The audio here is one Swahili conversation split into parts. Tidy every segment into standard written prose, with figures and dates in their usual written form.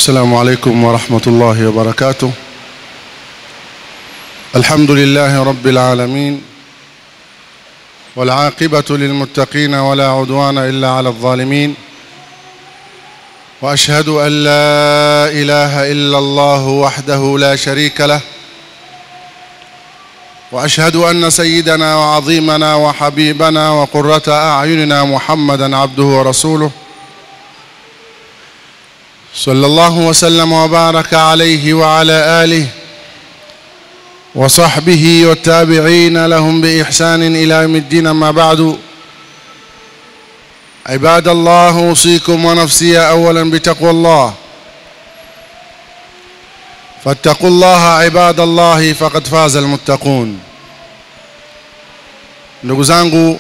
السلام عليكم ورحمة الله وبركاته. الحمد لله رب العالمين، والعاقبة للمتقين ولا عدوان إلا على الظالمين، وأشهد أن لا إله إلا الله وحده لا شريك له، وأشهد أن سيدنا وعظيمنا وحبيبنا وقرة أعيننا محمدًا عبده ورسوله، صلى الله وسلم وبارك عليه وعلى آله وصحبه والتابعين لهم بإحسان إلى يوم الدين. ما بعد، عباد الله، أوصيكم ونفسي أولا بتقوى الله، فاتقوا الله عباد الله فقد فاز المتقون. Ndugu zangu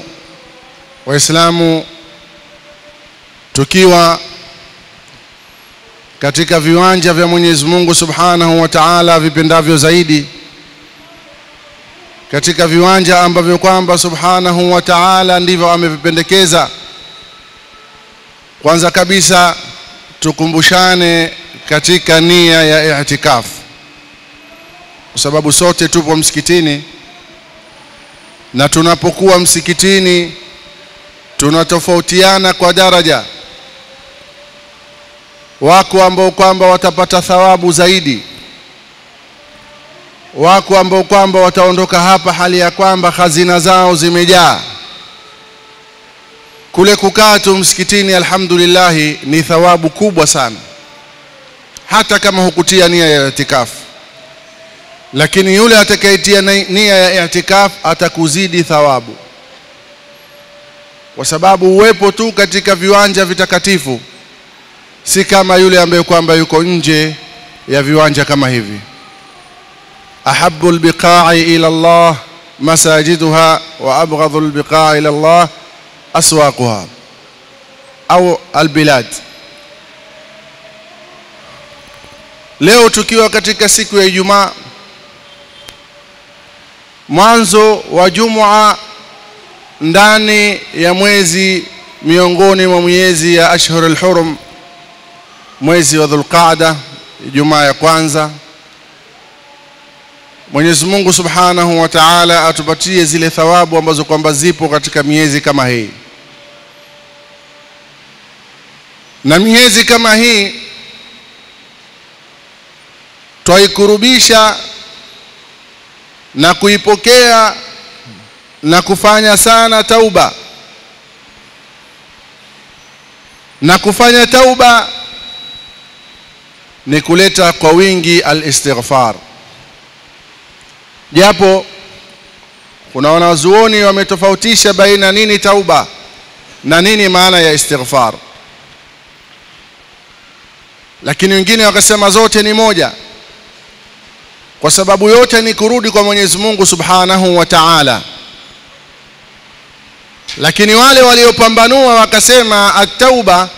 Waislamu, tukiwa katika viwanja vya Mwenyezi Mungu Subhanahu wa Ta'ala vipendavyo zaidi, katika viwanja ambavyo kwamba Subhanahu wa Ta'ala ndivyo amevipendekeza, kwanza kabisa tukumbushane katika nia ya i'tikaf, kwa sababu sote tupo msikitini, na tunapokuwa msikitini tunatofautiana kwa daraja. Wako ambao kwamba watapata thawabu zaidi, wako ambao kwamba wataondoka hapa hali ya kwamba hazina zao zimejaa. Kule kukaa tu msikitini, alhamdulillah, ni thawabu kubwa sana, hata kama hukutia nia ya i'tikaf. Lakini yule atakayetia nia ya i'tikaf atakuzidi thawabu, kwa sababu uwepo tu katika viwanja vitakatifu si kama yule ambaye kwamba yuko nje ya viwanja kama hivi. Ahabbu albiqa'i ila Allah masajiduha wa abghadhu albiqa'i ila Allah aswaquha au albilad. Leo tukiwa katika siku ya Ijumaa, mwanzo wa Jumua ndani ya mwezi miongoni mwa miezi ya ashhurul hurum, mwezi wa Dhulqaada, Ijumaa ya kwanza. Mwenyezi Mungu Subhanahu wa Ta'ala atupatie zile thawabu ambazo kwamba zipo katika miezi kama hii. Na miezi kama hii twaikurubisha na kuipokea na kufanya sana tauba. Na kufanya tauba ni kuleta kwa wingi al-istighfar. Japo kuna wanazuoni wametofautisha baina nini tauba na nini maana ya istighfar, lakini wengine wakasema zote ni moja, kwa sababu yote ni kurudi kwa Mwenyezi Mungu Subhanahu wa Ta'ala. Lakini wale waliopambanua wakasema at-tauba,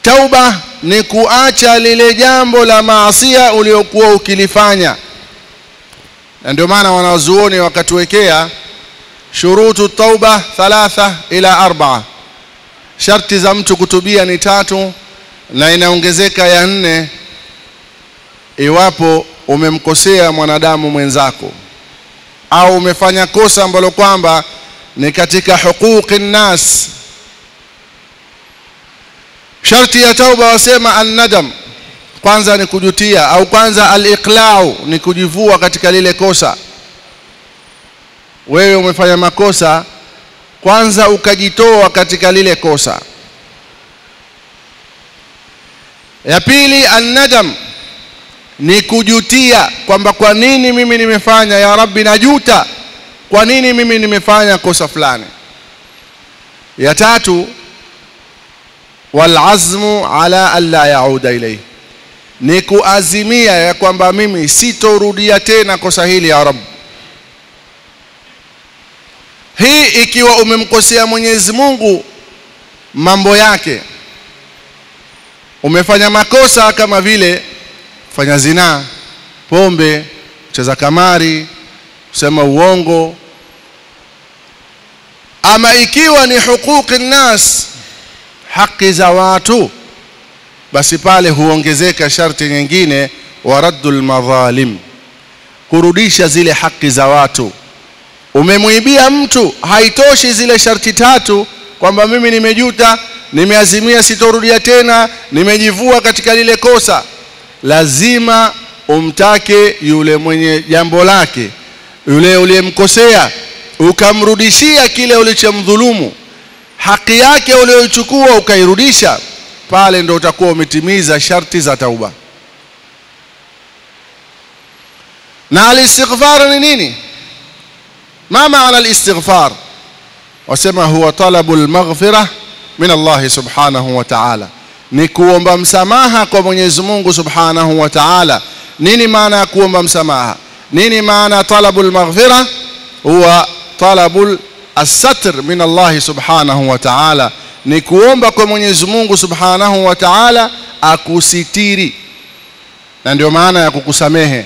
tauba ni kuacha lile jambo la maasiya uliokuwa ukilifanya. Na ndio maana wanazuoni wakatuwekea shurutu tauba 3 ila 4. Sharti za mtu kutubia ni 3 na inaongezeka ya 4 iwapo umemkosea mwanadamu mwenzako au umefanya kosa ambalo kwamba ni katika huquqi nnas. Sharti ya tauba wasema an-nadam, kwanza ni kujutia, au kwanza al-iqla'u ni kujivua katika lile kosa. Wewe umefanya makosa, kwanza ukajitoa katika lile kosa. Ya pili an-nadam ni kujutia kwamba kwa nini mimi nimefanya, ya Rabbi najuta, kwa nini mimi nimefanya kosa fulani. Ya tatu walazmu ala alla yauda ilayhi, ni kuazimia ya kwamba mimi sitorudia tena kosa hili, ya Rabb. Hii ikiwa umemkosea Mwenyezi Mungu mambo yake, umefanya makosa kama vile fanya zina, pombe, kucheza kamari, kusema uongo. Ama ikiwa ni huquqi nnas, haki za watu, basi pale huongezeka sharti nyingine, waraddul madhalim, kurudisha zile haki za watu. Umemwibia mtu, haitoshi zile sharti tatu kwamba mimi nimejuta, nimeazimia sitorudia tena, nimejivua katika lile kosa. Lazima umtake yule mwenye jambo lake, yule uliyemkosea, ukamrudishia kile ulichomdhulumu, haki yake uliyochukua ukairudisha. Pale ndo utakuwa umetimiza sharti za tauba. Na al-istighfar ni nini? Ma maana al-istighfar? Wasema huwa talabul maghfirah min Allah subhanahu wa ta'ala, ni kuomba msamaha kwa Mwenyezi Mungu subhanahu wa ta'ala. Nini maana ya kuomba msamaha? Nini maana talabul maghfirah? Huwa talabul as-satr min Allah subhanahu wa ta'ala, ni kuomba kwa Mwenyezi Mungu subhanahu wa ta'ala akusitiri, na ndio maana ya kukusamehe.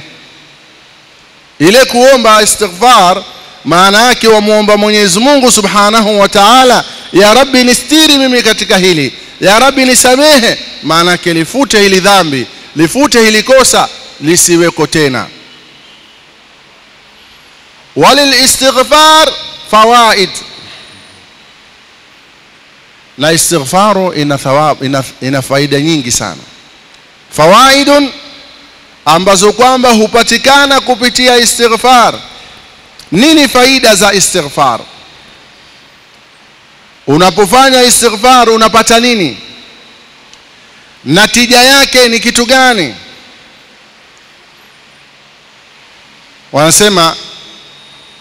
Ile kuomba istighfar maana yake wamuomba Mwenyezi Mungu subhanahu wa ta'ala, ya Rabbi nistiri mimi katika hili, ya Rabbi nisamehe, maana yake lifute hili dhambi, lifute hili kosa, lisiweko tena. Walil istighfar fawaid, na istighfaru ina thawab, ina faida nyingi sana. Fawaidun ambazo kwamba hupatikana kupitia istighfar. Nini faida za istighfar? Unapofanya istighfar unapata nini? Natija yake ni kitu gani? Wanasema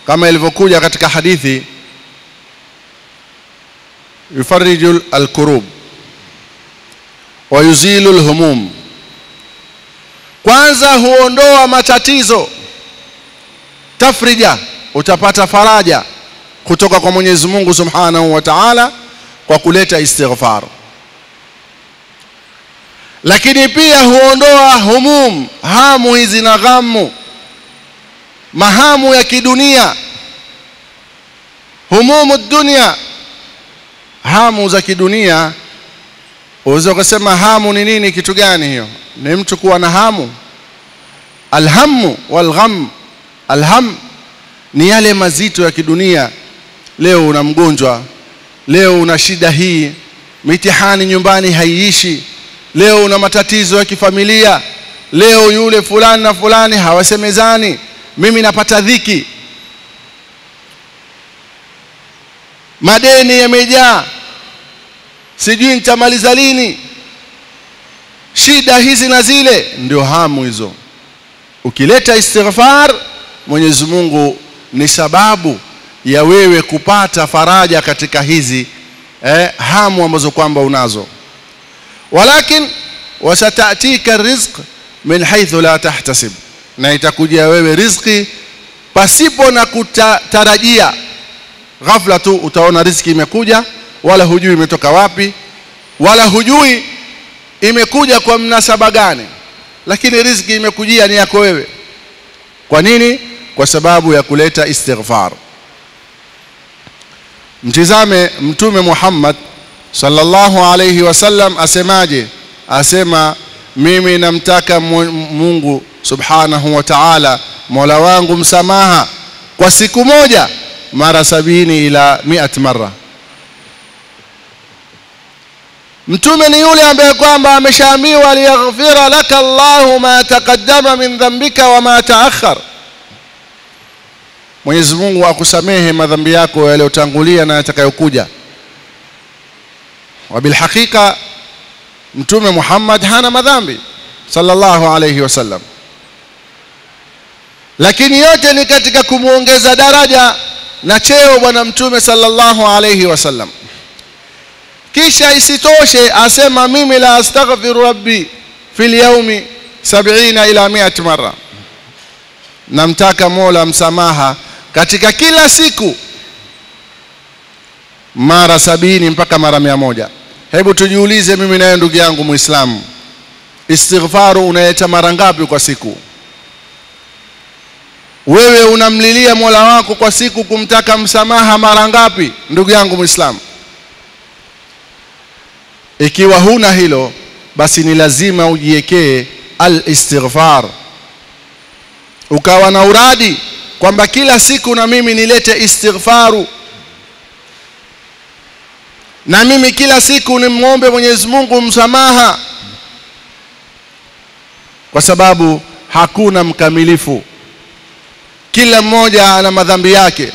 kama ilivyokuja katika hadithi, yufarriju al-kurub wa yuzilu al-humum. Kwanza huondoa matatizo, tafrija, utapata faraja kutoka kwa Mwenyezi Mungu subhanahu wa ta'ala kwa kuleta istighfar. Lakini pia huondoa humum, hamu hizi na ghamu, mahamu ya kidunia, humumu dunia, hamu za kidunia. Unaweza kusema hamu ni nini? Kitu gani hiyo? Ni mtu kuwa na hamu. Alhamu walgham, alham ni yale mazito ya kidunia. Leo una mgonjwa, leo una shida hii, mitihani nyumbani haiishi, leo una matatizo ya kifamilia, leo yule fulani na fulani hawasemezani, mimi napata dhiki, madeni yamejaa, sijui nitamaliza lini, shida hizi na zile, ndio hamu hizo. Ukileta istighfar, Mwenyezi Mungu ni sababu ya wewe kupata faraja katika hizi hamu ambazo kwamba unazo. Walakin wasatatika rizq min haythu la tahtasib, na itakujia wewe riziki pasipo na kutarajia. Ghafla tu utaona riziki imekuja, wala hujui imetoka wapi, wala hujui imekuja kwa mnasaba gani, lakini riziki imekujia ni yako wewe. Kwa nini? Kwa sababu ya kuleta istighfar. Mtizame Mtume Muhammad sallallahu alayhi wasallam asemaje? Asema, mimi namtaka Mungu subhanahu wa ta'ala, Mola wangu, msamaha kwa siku moja mara 70 ila 100 mara. Mtume ni yule ambaye kwamba ameshaambiwa liyaghfira laka Allahu ma taqaddama min dhanbika wa ma ta'akhkhar, Mwenyezi Mungu akusamehe madhambi yako yaliyotangulia na yatakayokuja. Wa bil hakika Mtume Muhammad hana madhambi sallallahu alayhi wasallam, lakini yote ni katika kumuongeza daraja na cheo bwana Mtume sallallahu alayhi wasallam. Kisha isitoshe asema, mimi la astaghfiru rabbi fil yawmi 70 ila 100 mara, namtaka Mola msamaha katika kila siku mara 70 mpaka mara 100. Hebu tujiulize mimi naye ndugu yangu Muislamu, istighfaru unaleta mara ngapi kwa siku? Wewe unamlilia Mola wako kwa siku kumtaka msamaha mara ngapi ndugu yangu Muislamu? Ikiwa huna hilo, basi ni lazima ujiwekee al-istighfar, ukawa na uradi kwamba kila siku na mimi nilete istighfaru, na mimi kila siku nimuombe Mwenyezi Mungu msamaha, kwa sababu hakuna mkamilifu, kila mmoja ana madhambi yake,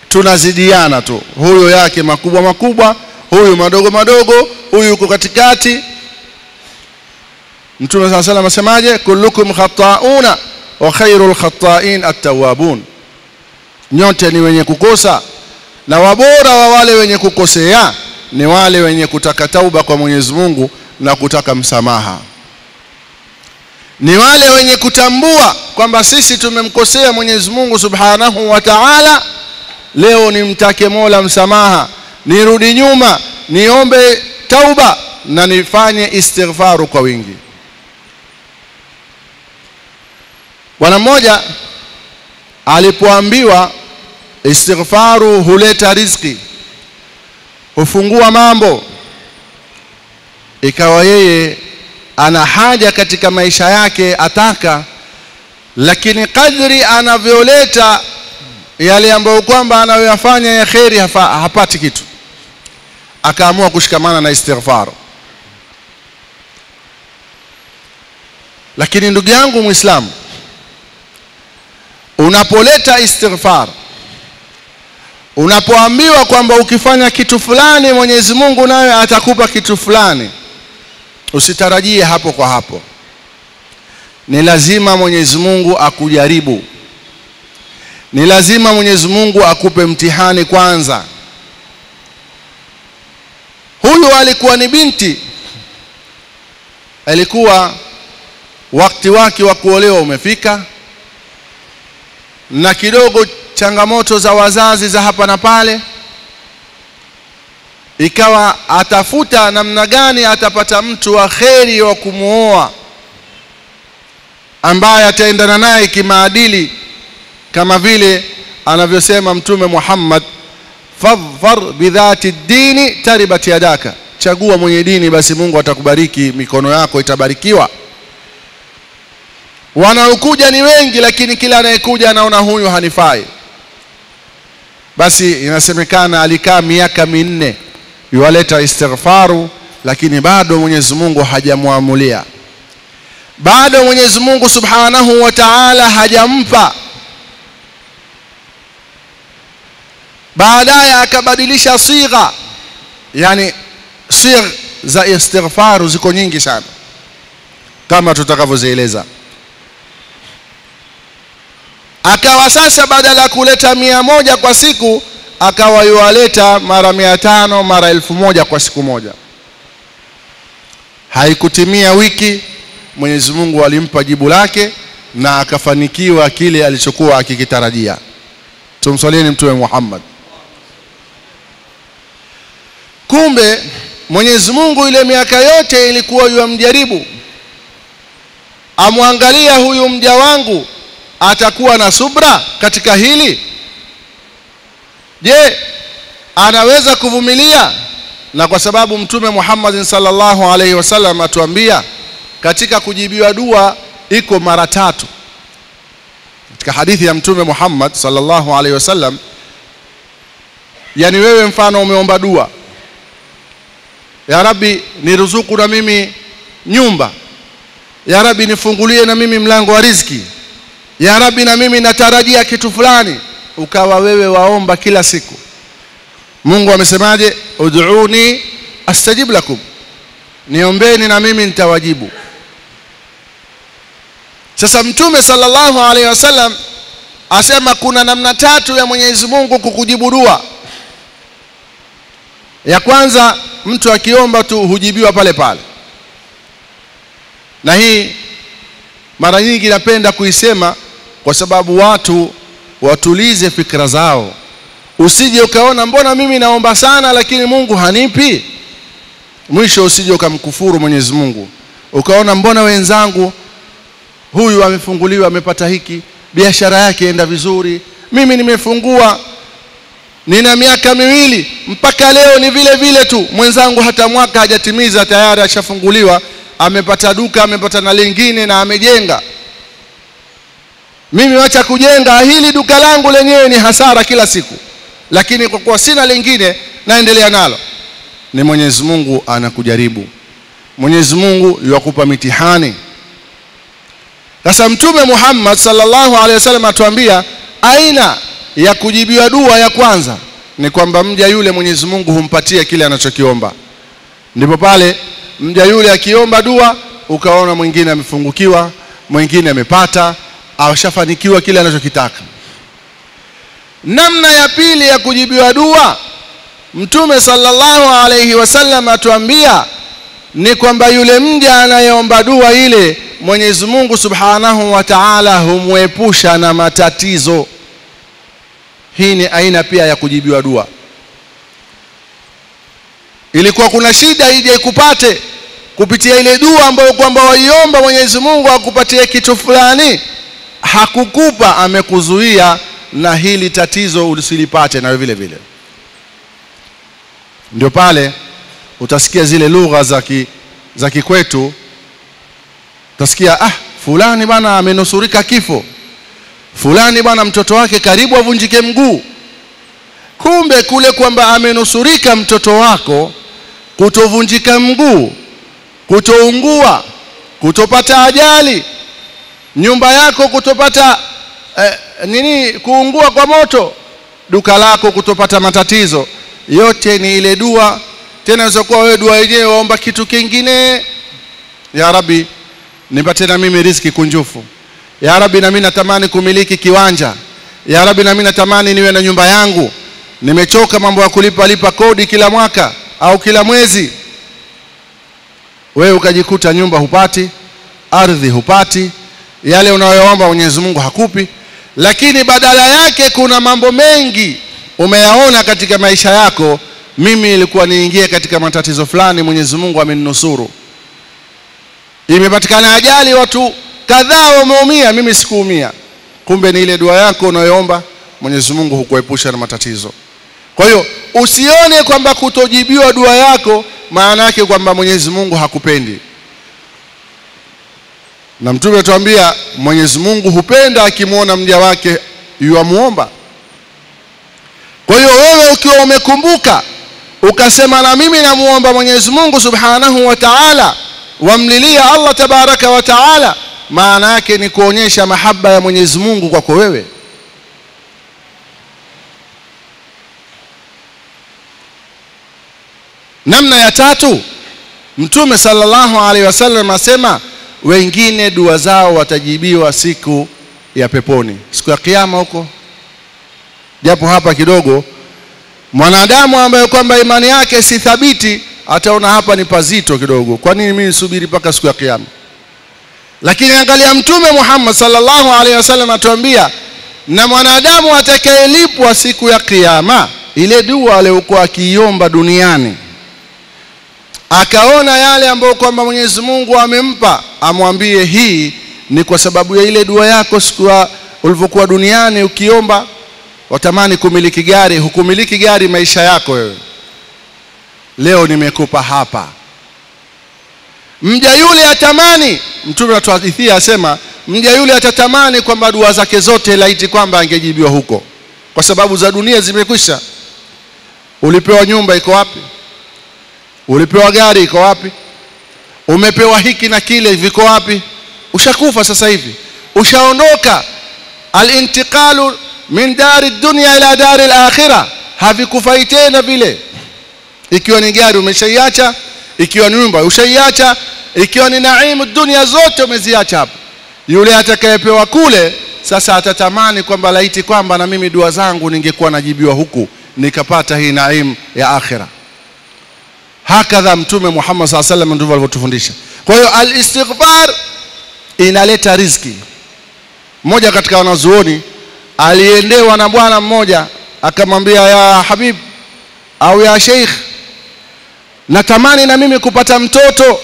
tunazidiana tu, huyo yake makubwa makubwa, huyu madogo madogo, huyu uko katikati. Mtume صلى الله عليه وسلم asemaje? Kullukum khata'una wa khairul khata'in at-tawwabun, nyote ni wenye kukosa na wabora wa wale wenye kukosea ni wale wenye kutaka tauba kwa Mwenyezi Mungu na kutaka msamaha. Ni wale wenye kutambua kwamba sisi tumemkosea Mwenyezi Mungu Subhanahu wa Ta'ala, leo nimtake Mola msamaha, nirudi nyuma, niombe tauba na nifanye istighfaru kwa wingi. Bwana mmoja alipoambiwa istighfaru huleta riziki, hufungua mambo, ikawa yeye ana haja katika maisha yake ataka, lakini kadri anavyoleta yale ambayo kwamba anayoyafanya ya khairi hapati kitu, akaamua kushikamana na istighfar. Lakini ndugu yangu Muislamu, unapoleta istighfar, unapoambiwa kwamba ukifanya kitu fulani Mwenyezi Mungu naye atakupa kitu fulani, usitarajie hapo kwa hapo. Ni lazima Mwenyezi Mungu akujaribu, ni lazima Mwenyezi Mungu akupe mtihani kwanza. Huyu alikuwa ni binti, alikuwa wakati wake wa kuolewa umefika, na kidogo changamoto za wazazi za hapa na pale, ikawa atafuta namna gani atapata mtu wa kheri wa kumuoa ambaye ataendana naye kimaadili, kama vile anavyosema Mtume Muhammad, fadhfar bidhati dini taribat yadaka, chagua mwenye dini basi Mungu atakubariki, mikono yako itabarikiwa. Wanaokuja ni wengi, lakini kila anayekuja anaona huyu hanifai. Basi inasemekana alikaa miaka 4 yualeta istighfaru, lakini bado Mwenyezi Mungu hajamuamulia, bado Mwenyezi Mungu Subhanahu wa Ta'ala hajampa. Baadaye akabadilisha sigha, yani sigha za istighfaru ziko nyingi sana kama tutakavyozieleza. Akawa sasa badala ya kuleta 100 kwa siku, akawa yualeta mara 500 mara 1000 kwa siku moja. Haikutimia wiki, Mwenyezi Mungu alimpa jibu lake na akafanikiwa kile alichokuwa akikitarajia. Tumsalieni Mtume Muhammad. Kumbe Mwenyezi Mungu ile miaka yote ilikuwa yamjaribu, amwangalia huyu mja wangu atakuwa na subra katika hili, je anaweza kuvumilia? Na kwa sababu Mtume Muhammad sallallahu alaihi wasallam atuambia katika kujibiwa dua iko mara 3 katika hadithi ya Mtume Muhammad sallallahu alaihi wasallam. Yani wewe mfano umeomba dua, ya Rabbi niruzuku na mimi nyumba, ya Rabbi nifungulie na mimi mlango wa riziki, ya Rabbi na mimi natarajia kitu fulani, ukawa wewe waomba kila siku. Mungu amesemaje? Ud'uni astajib lakum, niombeni na mimi nitawajibu. Sasa Mtume sallallahu alaihi wasallam asema kuna namna 3 ya Mwenyezi Mungu kukujibu dua. Ya kwanza, mtu akiomba tu hujibiwa pale pale, na hii mara nyingi napenda kuisema kwa sababu watu watulize fikra zao. Usije ukaona mbona mimi naomba sana lakini Mungu hanipi, mwisho usije ukamkufuru Mwenyezi Mungu, ukaona mbona wenzangu huyu amefunguliwa amepata hiki, biashara yake enda vizuri, mimi nimefungua nina miaka 2 mpaka leo ni vile vile tu. Mwenzangu hata mwaka hajatimiza tayari ashafunguliwa, amepata duka, amepata na lingine na amejenga. Mimi wacha kujenga, hili duka langu lenyewe ni hasara kila siku, lakini kwa kuwa sina lingine naendelea nalo. Ni Mwenyezi Mungu anakujaribu. Mwenyezi Mungu yuwakupa mitihani. Sasa Mtume Muhammad sallallahu alaihi wasallam atuambia aina ya kujibiwa dua ya kwanza ni kwamba mja yule Mwenyezi Mungu humpatia kile anachokiomba. Ndipo pale mja yule akiomba dua ukaona mwingine amefungukiwa, mwingine amepata, ashafanikiwa kile anachokitaka. Namna ya pili ya kujibiwa dua, Mtume sallallahu alaihi wasallam atuambia ni kwamba yule mja anayeomba dua ile Mwenyezi Mungu Subhanahu wa Ta'ala humwepusha na matatizo. Hii ni aina pia ya kujibiwa dua. Ilikuwa kuna shida ije ikupate kupitia ile dua ambayo kwamba waiomba Mwenyezi Mungu akupatie kitu fulani, hakukupa, amekuzuia na hili tatizo usilipate na vile vile. Ndio pale utasikia zile lugha za kikwetu, utasikia fulani bana amenusurika kifo, fulani bana mtoto wake karibu avunjike mguu. Kumbe kule kwamba amenusurika mtoto wako kutovunjika mguu, kutoungua, kutopata ajali, nyumba yako kutopata kuungua kwa moto, duka lako kutopata matatizo, yote ni ile dua. Tena unazokuwa wewe dua yenyewe waomba kitu kingine, ya Rabbi nipate na mimi riziki kunjufu, ya Rabbi na mimi natamani kumiliki kiwanja, ya Rabbi na mimi natamani niwe na nyumba yangu, nimechoka mambo ya kulipa kodi kila mwaka au kila mwezi. Wewe ukajikuta nyumba hupati, ardhi hupati, yale unayoomba Mwenyezi Mungu hakupi. Lakini badala yake kuna mambo mengi umeyaona katika maisha yako, mimi ilikuwa niingie katika matatizo fulani, Mwenyezi Mungu ameninusuru. Imepatikana ajali, watu kadhaa wameumia, mimi sikuumia. Kumbe ni ile dua yako unayoomba Mwenyezi Mungu hukuepusha na matatizo. Kwa hiyo usione kwamba kutojibiwa dua yako maana yake kwamba Mwenyezi Mungu hakupendi. Na Mtume atuambia Mwenyezi Mungu hupenda akimuona mja wake yuamuomba. Kwa hiyo wewe ukiwa umekumbuka ukasema na mimi namuomba Mwenyezi Mungu Subhanahu wa Ta'ala, wamlilia Allah Tabaraka wa Ta'ala, maana yake ni kuonyesha mahaba ya Mwenyezi Mungu kwako wewe. Namna ya tatu, Mtume sallallahu alaihi wasallam asema wengine dua zao watajibiwa siku ya peponi, siku ya kiyama huko. Japo hapa kidogo mwanadamu ambaye kwamba imani yake si thabiti ataona hapa ni pazito kidogo, kwa nini mimi nisubiri mpaka siku ya kiyama? Lakini angalia Mtume Muhammad sallallahu alaihi wasallam atuambia, na mwanadamu atakayelipwa siku ya kiyama ile dua aliyokuwa akiiomba duniani, akaona yale ambayo kwamba Mwenyezi Mungu amempa, amwambie hii ni kwa sababu ya ile dua yako siku ulivyokuwa duniani ukiomba. Watamani kumiliki gari, hukumiliki gari maisha yako wewe, leo nimekupa hapa. Mja yule atamani, Mtume anatuhadithia asema, mja yule atatamani kwamba dua zake zote laiti kwamba angejibiwa huko, kwa sababu za dunia zimekwisha. Ulipewa nyumba, iko wapi? Ulipewa gari, iko wapi? Umepewa hiki na kile, viko wapi? Ushakufa sasa hivi, ushaondoka. Al-intiqalu min dari dunya ila dari al-akhirah, havikufai tena vile. Ikiwa ni gari umeshaiacha, ikiwa ni nyumba ushaiacha, ikiwa ni naimu dunia zote umeziacha hapo. Yule atakayepewa kule sasa atatamani kwamba laiti kwamba na mimi dua zangu ningekuwa najibiwa huku, nikapata hii naimu ya akhirah. Hakadha Mtume Muhammad sallallahu alaihi wasallam ndivyo alivyotufundisha. Kwa hiyo al-istighfar inaleta riziki. Mmoja katika wanazuoni aliendewa na bwana mmoja, akamwambia, ya habib au ya sheikh, natamani na mimi kupata mtoto,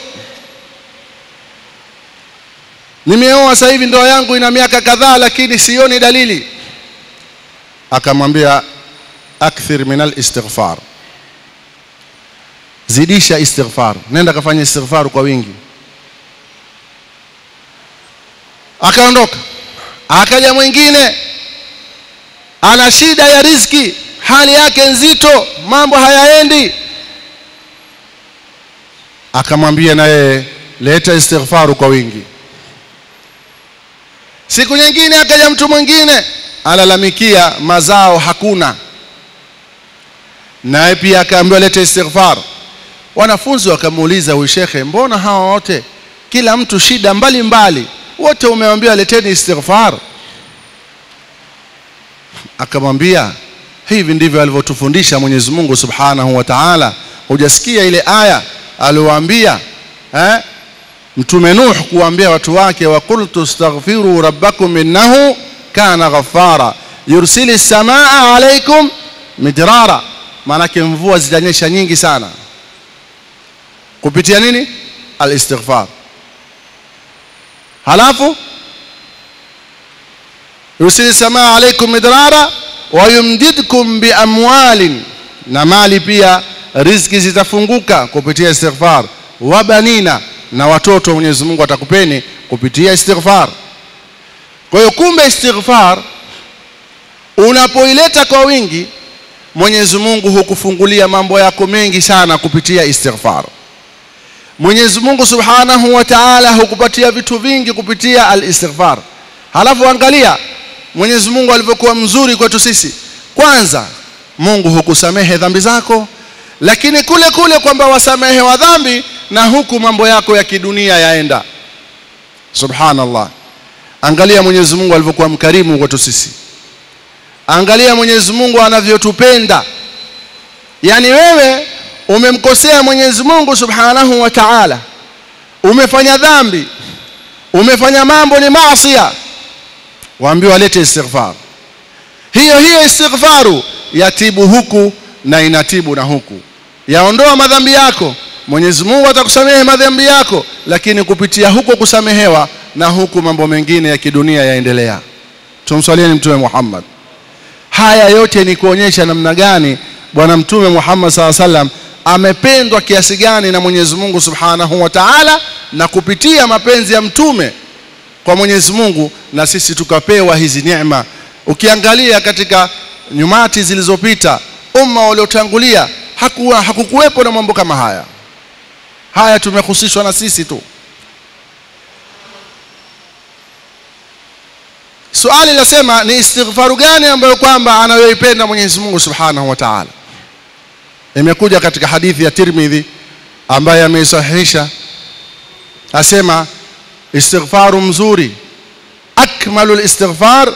nimeoa sasa hivi ndoa yangu ina miaka kadhaa lakini sioni dalili. Akamwambia, akthir min al-istighfar, zidisha istighfar, nenda kafanya istighfar kwa wingi. Akaondoka. Akaja mwingine ana shida ya riziki, hali yake nzito, mambo hayaendi. Akamwambia naye leta istighfar kwa wingi. Siku nyingine akaja mtu mwingine alalamikia mazao hakuna, naye pia akaambiwa leta istighfar. Wanafunzi wakamuuliza huyu shekhe, mbona hawa wote kila mtu shida mbalimbali, wote umewaambia leteni istighfar? Akamwambia hivi ndivyo alivyotufundisha Mwenyezi Mungu Subhanahu wa Ta'ala. Hujasikia ile aya aliwaambia Mtume Nuh kuambia watu wake, wa qultu astaghfiru rabbakum innahu kana ghaffara yursili samaa alaykum midrara. Maanake mvua zitanyesha nyingi sana kupitia nini? Al-istighfar. Halafu yursili samaa alaykum midrara wa yumdidkum bi amwalin, na mali pia riziki zitafunguka kupitia istighfar. Wa banina, na watoto Mwenyezi Mungu atakupeni kupitia istighfar. Kwa hiyo kumbe istighfar unapoileta kwa wingi, Mwenyezi Mungu hukufungulia mambo yako mengi sana kupitia istighfar. Mwenyezi Mungu Subhanahu wa Ta'ala hukupatia vitu vingi kupitia al-istighfar. Halafu angalia Mwenyezi Mungu alivyokuwa mzuri kwetu sisi. Kwanza Mungu hukusamehe dhambi zako, lakini kule kule kwamba wasamehe wa dhambi na huku mambo yako ya kidunia yaenda. Subhanallah. Angalia Mwenyezi Mungu alivyokuwa mkarimu kwetu sisi. Angalia Mwenyezi Mungu anavyotupenda. Yani wewe umemkosea Mwenyezi Mungu Subhanahu wa Ta'ala, umefanya dhambi, umefanya mambo ni maasi, waambiwa lete istighfar. Hiyo istighfaru yatibu huku na inatibu na huku, yaondoa madhambi yako. Mwenyezi Mungu atakusamehe madhambi yako, lakini kupitia huko kusamehewa na huku mambo mengine ya kidunia yaendelea. Tumswalieni Mtume Muhammad. Haya yote ni kuonyesha namna gani Bwana Mtume Muhammad sallallahu alaihi wasallam amependwa kiasi gani na Mwenyezi Mungu Subhanahu wa Ta'ala, na kupitia mapenzi ya mtume kwa Mwenyezi Mungu na sisi tukapewa hizi neema. Ukiangalia katika nyumati zilizopita, umma waliotangulia hakukuwepo na mambo kama haya. Haya tumehusishwa na sisi tu. Swali lasema ni istighfaru gani ambayo kwamba anayoipenda Mwenyezi Mungu Subhanahu wa Ta'ala? Imekuja katika hadithi ya Tirmidhi ambaye ameisahihisha, asema istighfaru mzuri, akmalul istighfar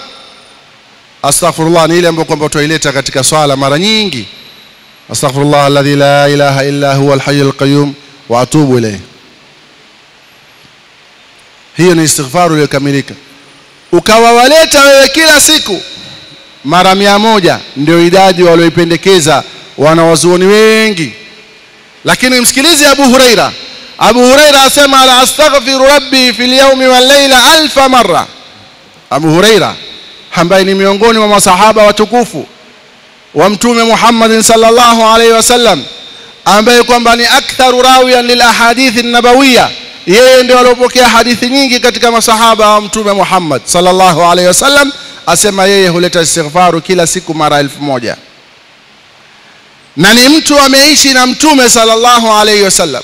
astaghfirullah, ni ile ambayo kwamba tuileta katika swala mara nyingi. Astaghfirullah alladhi la ilaha illa huwa al-hayyul qayyum wa atubu ilayhi. Hiyo ni istighfaru iliyokamilika. Ukawawaleta wewe kila siku mara 100, ndio idadi walioipendekeza wanawazuoni wengi. Lakini msikilize Abu Huraira. Abu Huraira asema la astaghfiru rabbi fil yawmi wal layla 1000 marra. Abu Huraira ambaye ni miongoni mwa masahaba watukufu wa Mtume Muhammad sallallahu alaihi wasallam, ambaye kwamba ni aktharu rawiyan lil ahadith an-nabawiyya, yeye ndio aliyopokea hadithi nyingi katika masahaba wa Mtume Muhammad sallallahu alaihi wasallam, asema yeye huleta istighfaru kila siku mara 1000. Na ni mtu ameishi na Mtume sallallahu alaihi wasallam,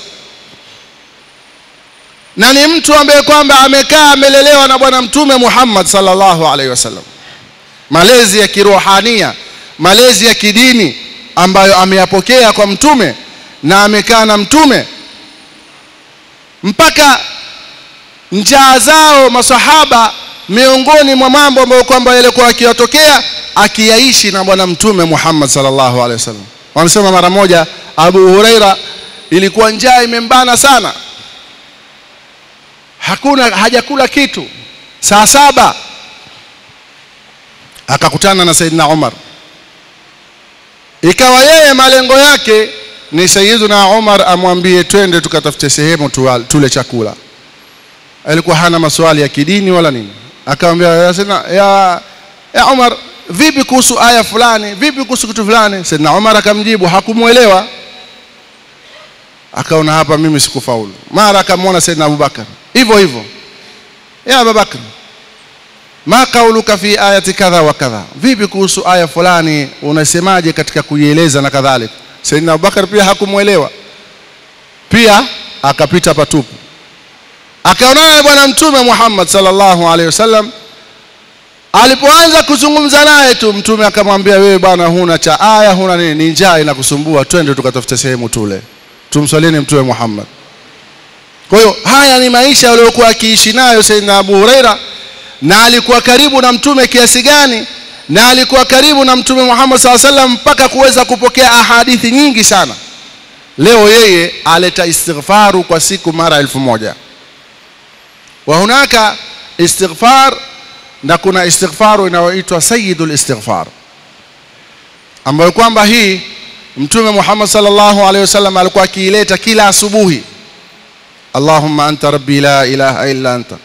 na ni mtu ambaye kwamba amekaa amelelewa na Bwana Mtume Muhammad sallallahu alaihi wasallam, malezi ya kirohania, malezi ya kidini ambayo ameyapokea kwa Mtume, na amekaa na Mtume mpaka njaa zao masahaba, miongoni mwa mambo ambayo kwamba yalikuwa akiyatokea akiyaishi na Bwana Mtume Muhammad sallallahu alaihi wasallam. Wanasema mara moja Abu Huraira ilikuwa njaa imembana sana, hajakula kitu. Saa 7 akakutana na Saidina Umar. Ikawa yeye malengo yake ni Sayyidina Umar amwambie twende tukatafute sehemu tule chakula. Alikuwa hana maswali ya kidini wala nini. Akamwambia ya Umar, vipi kuhusu aya fulani, vipi kuhusu kitu fulani? Saidna Umar akamjibu, hakumuelewa, akaona hapa mimi sikufaulu. Mara akamwona Saidna Abubakar hivyo hivyo, ya Abubakar, ma kauluka fi ayati kadha wa kadha, vipi kuhusu aya fulani, unasemaje katika kuieleza na kadhalika. Saidna Abubakar pia hakumuelewa, pia akapita patupu. Akaonana na bwana mtume Muhammad sallallahu alaihi wasallam. Alipoanza kuzungumza naye tu, mtume akamwambia, wewe bwana huna cha aya, huna nini, ni njaa inakusumbua, twende tukatafute sehemu tule. Tumswalieni mtume Muhammad. Kwa hiyo haya ni maisha aliyokuwa akiishi nayo Saidna Abu Huraira, na alikuwa karibu na mtume kiasi gani, na alikuwa karibu na mtume Muhammad sallallahu alaihi wasallam mpaka kuweza kupokea ahadithi nyingi sana. Leo yeye aleta istighfaru kwa siku mara 1000. Wa hunaka istighfar, na kuna istighfaru inayoitwa sayyidul istighfar, ambayo kwamba hii mtume Muhammad sallallahu alaihi wasallam alikuwa akiileta kila asubuhi. Allahumma anta rabbi la ilaha illa anta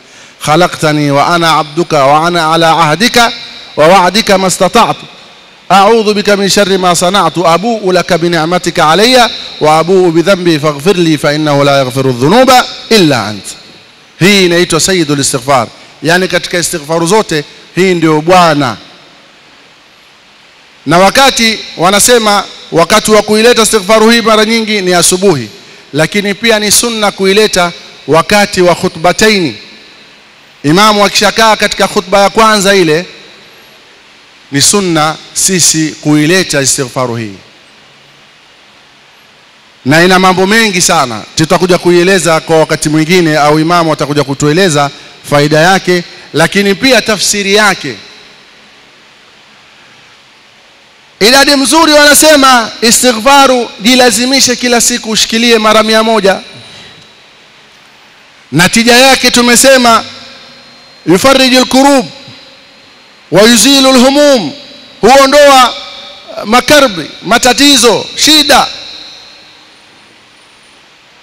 khalaqtani wa ana abduka wa ana ala ahdika wa wa'dika mastata'tu a'udhu bika min sharri ma sana'tu abu'u laka bi ni'matika alayya wa abu'u bi dhanbi faghfir li fa innahu la yaghfiru dhunuba illa anta. Hii inaitwa sayyidul istighfar, yani katika istighfaru zote hii ndio bwana. Na wakati wanasema wakati wa kuileta istighfaru hii mara nyingi ni asubuhi, lakini pia ni sunna kuileta wakati wa khutbataini. Imamu akishakaa katika khutba ya kwanza ile, ni sunna sisi kuileta istighfaru hii, na ina mambo mengi sana tutakuja kuieleza kwa wakati mwingine, au imamu atakuja kutueleza faida yake, lakini pia tafsiri yake. Idadi mzuri wanasema istighfaru jilazimishe kila siku ushikilie mara 100. Natija yake tumesema yufarijul kurub wa yuzilul humum, huondoa makarbi, matatizo, shida.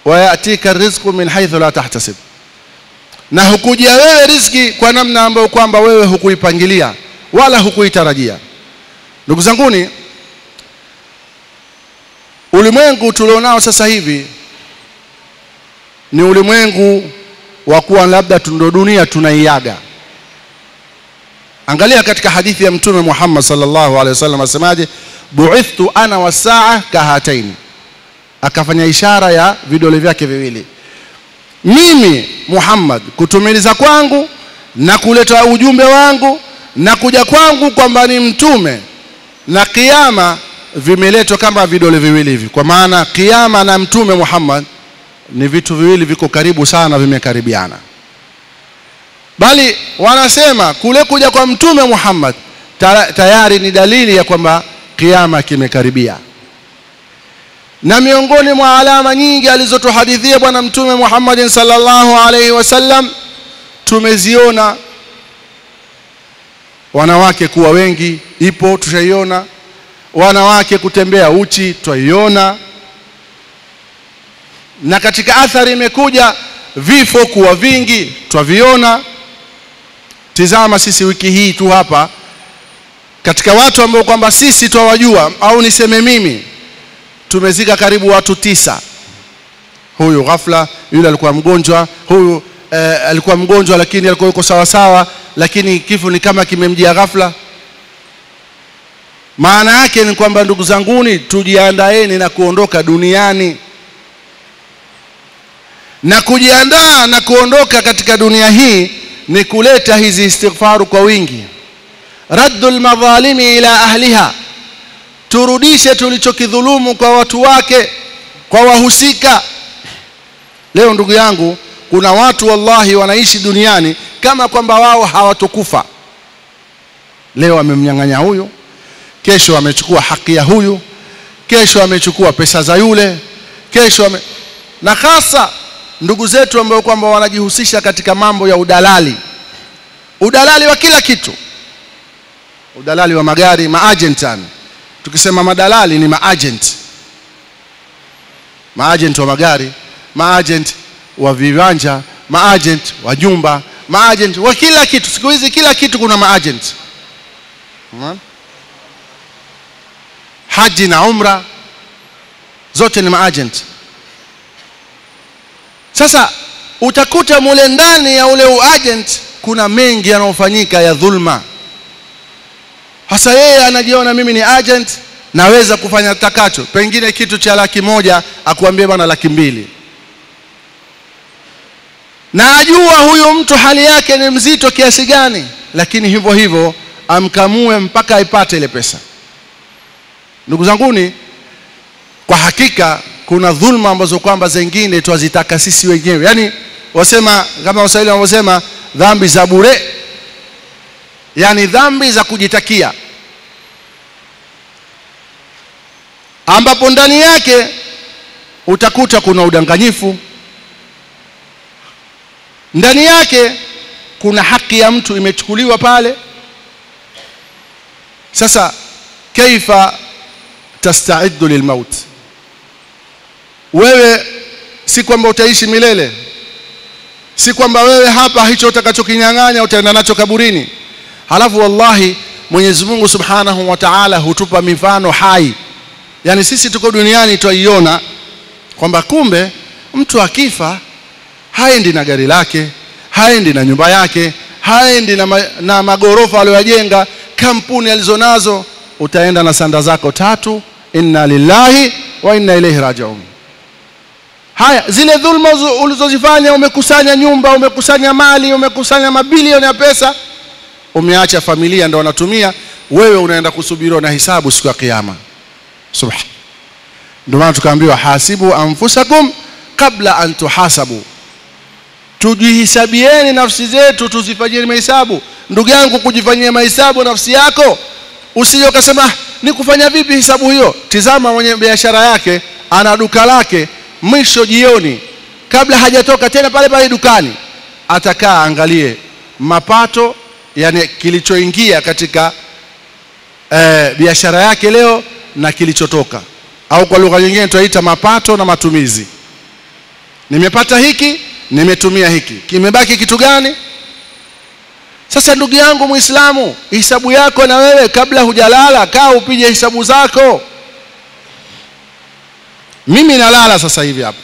Wa yatika rizqu min haythu la tahtasib, na hukujia wewe riziki kwa namna ambayo kwamba wewe hukuipangilia wala hukuitarajia. Ndugu zanguni, ulimwengu tulionao sasa hivi ni ulimwengu wa kuwa labda ndo dunia tunaiaga. Angalia katika hadithi ya mtume Muhammad sallallahu alaihi wasallam asemaje, bu'ithtu ana wasaa kahataini, akafanya ishara ya vidole vyake viwili. Mimi Muhammad kutumiliza kwangu na kuleta ujumbe wangu na kuja kwangu kwamba ni mtume, na kiyama vimeletwa kama vidole viwili hivi. Kwa maana kiyama na mtume Muhammad ni vitu viwili viko karibu sana, vimekaribiana. Bali wanasema kule kuja kwa mtume Muhammad tayari ni dalili ya kwamba kiyama kimekaribia. Na miongoni mwa alama nyingi alizotuhadithia bwana mtume Muhammad sallallahu alaihi wasallam tumeziona. Wanawake kuwa wengi ipo, tushaiona. Wanawake kutembea uchi twaiona. Na katika athari imekuja vifo kuwa vingi twaviona. Tizama sisi wiki hii tu hapa, katika watu ambao kwamba sisi twawajua, au niseme mimi, tumezika karibu watu 9. Huyu ghafla, yule alikuwa mgonjwa, huyu alikuwa mgonjwa lakini alikuwa yuko sawa sawa, lakini kifo ni kama kimemjia ghafla. Maana yake ni kwamba ndugu zanguni, tujiandaeni na kuondoka duniani. Na kujiandaa na kuondoka katika dunia hii ni kuleta hizi istighfaru kwa wingi. Raddul madhalimi ila ahliha, turudishe tulichokidhulumu kwa watu wake, kwa wahusika. Leo ndugu yangu, kuna watu wallahi wanaishi duniani kama kwamba wao hawatokufa. Leo amemnyang'anya huyu, kesho amechukua haki ya huyu, kesho amechukua pesa za yule, kesho na hasa ndugu zetu ambao kwamba wanajihusisha katika mambo ya udalali. Udalali wa kila kitu. Udalali wa magari, maagentani. Tukisema madalali ni maagent. Maagent wa magari, maagent wa viwanja, maagent wa jumba, maagent wa kila kitu. Siku hizi kila kitu kuna maagent. haji na umra zote ni maagent. Sasa utakuta mule ndani ya ule agent kuna mengi yanayofanyika ya dhulma. Hasa yeye anajiona mimi ni agent, naweza kufanya takacho, pengine kitu cha 100,000 akuambie bana 200,000. Na ajua huyu mtu hali yake ni mzito kiasi gani, lakini hivyo hivyo amkamue mpaka aipate ile pesa. Ndugu zanguni, kwa hakika kuna dhulma ambazo kwamba zingine twazitaka sisi wenyewe. Yani wasema kama Waswahili wanavyosema dhambi za bure, yani dhambi za kujitakia, ambapo ndani yake utakuta kuna udanganyifu, ndani yake kuna haki ya mtu imechukuliwa pale. Sasa kaifa tasta'iddu lilmaut? Wewe si kwamba utaishi milele, si kwamba wewe hapa hicho utakachokinyang'anya utaenda nacho kaburini. Halafu wallahi Mwenyezi Mungu Subhanahu wa Ta'ala hutupa mifano hai. Yani sisi tuko duniani tuiona kwamba kumbe mtu akifa haendi na gari lake, haendi na nyumba yake, haendi na magorofa aliyojenga, kampuni alizonazo. Utaenda na sanda zako 3, inna lillahi wa inna ilaihi raji'un. Haya, zile dhulma ulizozifanya, umekusanya nyumba, umekusanya mali, umekusanya mabilioni ya pesa, umeacha familia ndio wanatumia, wewe unaenda kusubiriwa na hisabu siku ya kiyama. Subhan. Ndio maana tukaambiwa hasibu anfusakum kabla an tuhasabu. Tujihisabieni nafsi zetu, tuzifanyie mahesabu. Ndugu yangu, kujifanyia mahesabu nafsi yako, usije ukasema ni kufanya vipi hisabu hiyo. Tizama mwenye biashara yake, ana duka lake, mwisho jioni kabla hajatoka tena pale pale dukani, atakaa angalie mapato, yani kilichoingia katika biashara yake leo na kilichotoka, au kwa lugha nyingine tunaita mapato na matumizi. Nimepata hiki, nimetumia hiki, kimebaki kitu gani? Sasa ndugu yangu Muislamu, hisabu yako na wewe kabla hujalala, kaa upige hisabu zako. Mimi nalala sasa hivi hapa,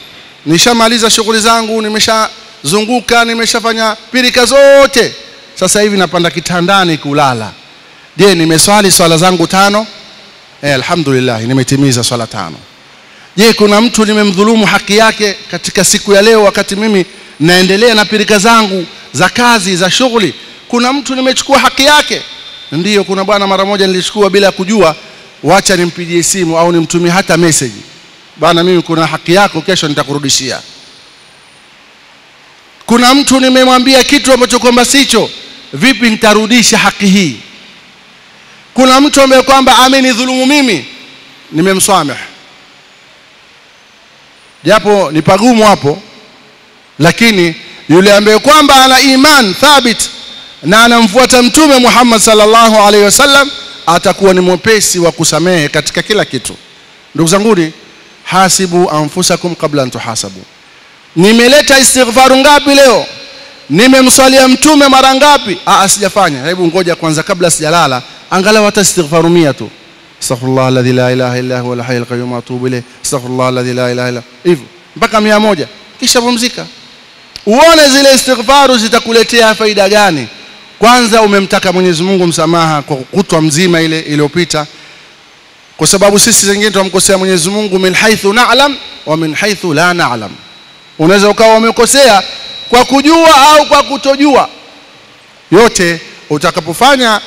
nishamaliza shughuli zangu, nimeshazunguka, nimeshafanya pirika zote, sasa hivi napanda kitandani kulala. Je, nimeswali swala zangu 5? Alhamdulillah, nimetimiza swala 5. Je, kuna mtu nimemdhulumu haki yake katika siku ya leo wakati mimi naendelea na pirika zangu za kazi za shughuli? Kuna mtu nimechukua haki yake? Ndiyo, kuna bwana mara moja nilichukua bila kujua, wacha nimpigie simu au nimtumie hata message, bwana mimi kuna haki yako, kesho nitakurudishia. Kuna mtu nimemwambia kitu ambacho kwamba sicho, vipi nitarudisha haki hii? Kuna mtu ambaye kwamba amenidhulumu mimi, nimemsamehe, japo ni pagumu hapo, lakini yule ambaye kwamba ana iman thabit na anamfuata Mtume Muhammad sallallahu alaihi wasallam atakuwa ni mwepesi wa kusamehe katika kila kitu. Ndugu zangu, hasibu anfusakum kabla an tuhasabu. Nimeleta istighfaru ngapi leo? Nimemswalia Mtume mara ngapi? Sijafanya. Hebu ngoja kwanza kabla sijalala, angalau hata istighfaru 100 tu. Astaghfirullah alladhi la ilaha illa huwa al-hayyul qayyum wa atubu ilayh. Astaghfirullah alladhi la ilaha illa, hivyo mpaka 100, kisha pumzika. Uone zile istighfaru zitakuletea faida gani. Kwanza umemtaka Mwenyezi Mungu msamaha kwa kutwa mzima ile iliyopita, kwa sababu sisi wengine tunamkosea Mwenyezi Mungu min haithu na'lam wa min haithu la na'lam. Unaweza ukawa umekosea kwa kujua au kwa kutojua. Yote utakapofanya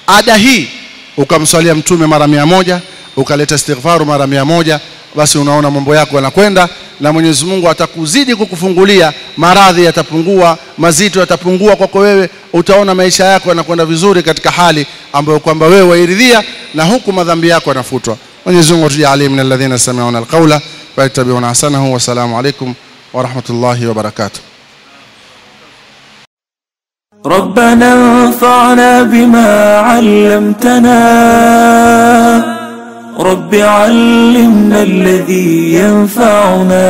ada hii, ukamswalia Mtume mara 100, ukaleta istighfaru mara 100, basi unaona mambo yako yanakwenda, na Mwenyezi Mungu atakuzidi kukufungulia, maradhi yatapungua, mazito yatapungua kwako wewe, utaona maisha yako yanakwenda vizuri katika hali ambayo kwamba wewe wairidhia, na huku madhambi yako yanafutwa. Mwenyezi Mungu atujalie min alladhina sami'una alqawla wa yattabi'una ahsanahu. Wa salamu alaykum wa rahmatullahi wa barakatuh. ربنا انفعنا بما علمتنا، رب علمنا الذي ينفعنا،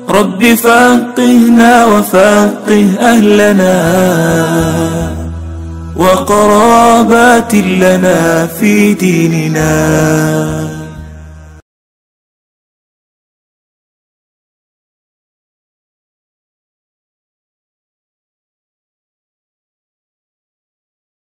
رب فقهنا وفقه أهلنا، وقرابات لنا في ديننا.